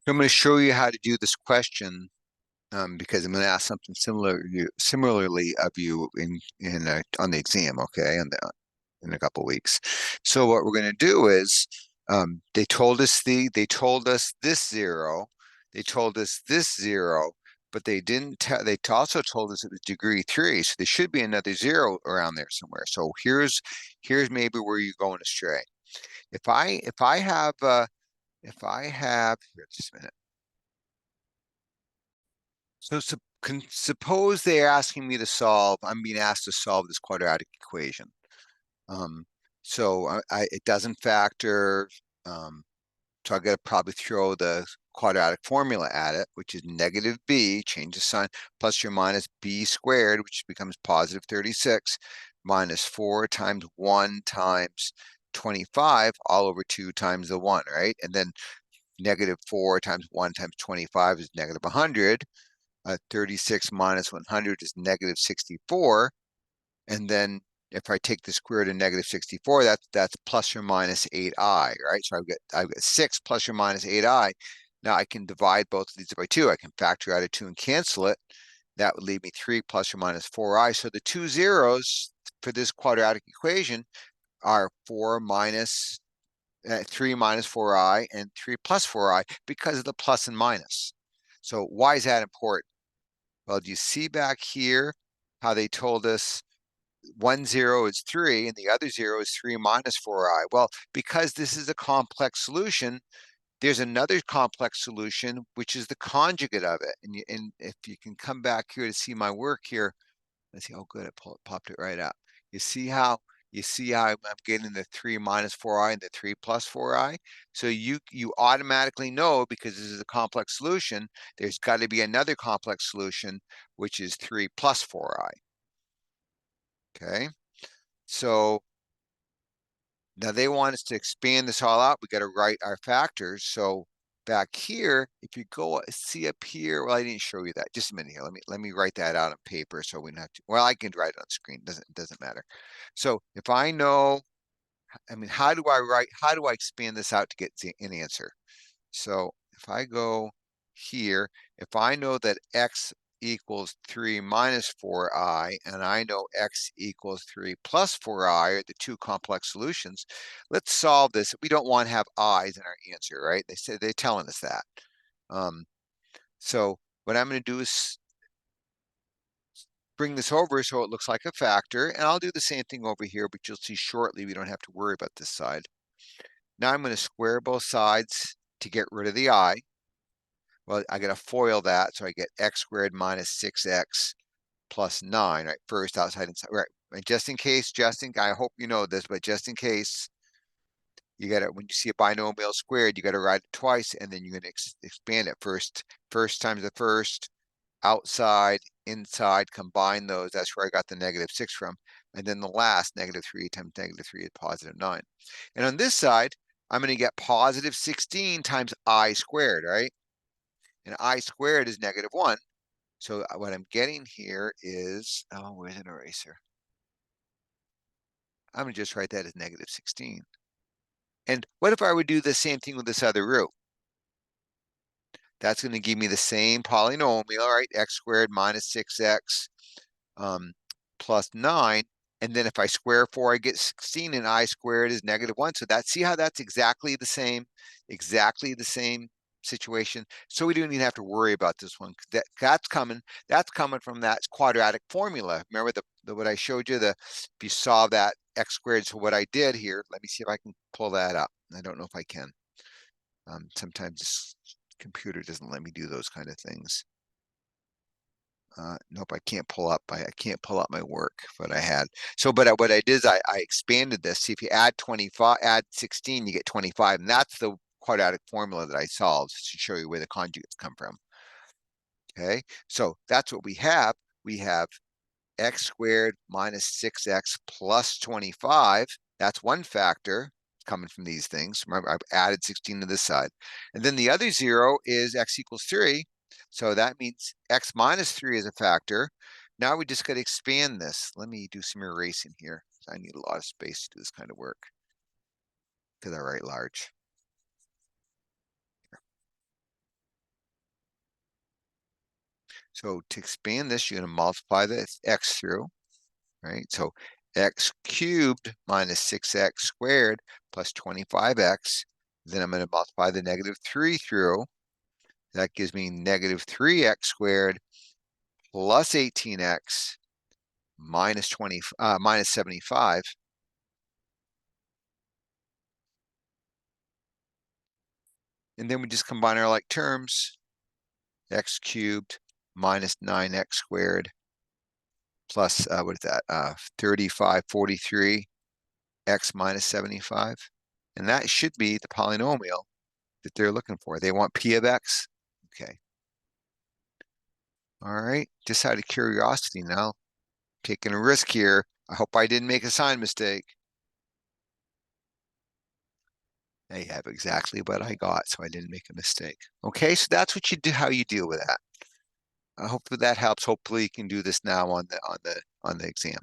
So I'm going to show you how to do this question because I'm going to ask something similarly of you in on the exam, okay, in a couple weeks. So what we're going to do is they told us this zero, they told us this zero, but they didn't tell. They also told us it was degree three, so there should be another zero around there somewhere. So here's maybe where you're going astray. If I have here, just a minute. So suppose they're asking me to solve, I'm being asked to solve this quadratic equation. Um, so it doesn't factor, um, so I got to probably throw the quadratic formula at it, which is negative b, change the sign, plus or minus b squared, which becomes positive 36, minus 4 times 1 times 25, all over 2 times the 1, right? And then negative 4 times 1 times 25 is negative 100. 36 minus 100 is negative 64. And then if I take the square root of negative 64, that's plus or minus 8i, right? So I've got 6 plus or minus 8i. Now I can divide both of these by 2. I can factor out a 2 and cancel it. That would leave me 3 plus or minus 4i. So the two zeros for this quadratic equation are 3 minus 4i and 3 plus 4i because of the plus and minus. So why is that important? Well, do you see back here how they told us one zero is 3 and the other zero is 3 minus 4i? Well, because this is a complex solution, there's another complex solution, which is the conjugate of it. And if you can come back here to see my work here, let's see, oh good, it popped it right up. You see how I'm getting the 3 minus 4i and the 3 plus 4i? So you automatically know, because this is a complex solution, there's got to be another complex solution, which is 3 plus 4i. Okay, so now they want us to expand this all out. We got to write our factors. So back here, if you go see up here, well, I didn't show you that. Just a minute here. Let me write that out on paper so we don't have to. Well, I can write it on screen. Doesn't matter. So if I know, I mean, how do I expand this out to get an answer? So if I go here, if I know that x equals 3 minus 4i, and I know x equals 3 plus 4i are the two complex solutions, let's solve this. We don't want to have i's in our answer, right? They're telling us that. So what I'm going to do is bring this over so it looks like a factor, and I'll do the same thing over here, but you'll see shortly we don't have to worry about this side. Now I'm going to square both sides to get rid of the I. Well, I got to FOIL that, so I get x squared minus 6x plus 9, right? First, outside, inside, right? And just in case, I hope you know this, but just in case, you got to, when you see a binomial squared, you got to write it twice, and then you're going to expand it first times the first, outside, inside, combine those. That's where I got the negative 6 from. And then the last, negative 3 times negative 3 is positive 9. And on this side, I'm going to get positive 16 times I squared, right? And I squared is negative 1. So what I'm getting here is, oh, where's an eraser? I'm going to just write that as negative 16. And what if I would do the same thing with this other root? That's going to give me the same polynomial, right? X squared minus 6x plus 9. And then if I square 4, I get 16, and I squared is negative 1. So see how that's exactly the same situation. So we don't even have to worry about this one. That's coming from that quadratic formula. Remember what I showed you, if you solve that x squared. So what I did here, let me see if I can pull that up. I don't know if I can. Sometimes this computer doesn't let me do those kind of things. Nope, I can't pull up my work, what I had. So, but what I did is I expanded this. See, if you add 25, add 16, you get 25. And that's the quadratic formula that I solved to show you where the conjugates come from. Okay, so that's what we have. We have x squared minus 6x plus 25. That's one factor coming from these things. Remember, I've added 16 to this side. And then the other zero is x equals 3. So that means x minus 3 is a factor. Now we just got to expand this. Let me do some erasing here. I need a lot of space to do this kind of work because I write large. So to expand this, you're going to multiply the x through, right? So x cubed minus 6x squared plus 25x. Then I'm going to multiply the negative 3 through. That gives me negative 3x squared plus 18x minus 75. And then we just combine our like terms. X cubed minus 9x squared plus, what is that? 3543 x minus 75. And that should be the polynomial that they're looking for. They want p of x. Okay. All right. Just out of curiosity now, taking a risk here. I hope I didn't make a sign mistake. They have exactly what I got, so I didn't make a mistake. Okay, so that's what you do, how you deal with that. Hopefully that helps. Hopefully you can do this now on the exam.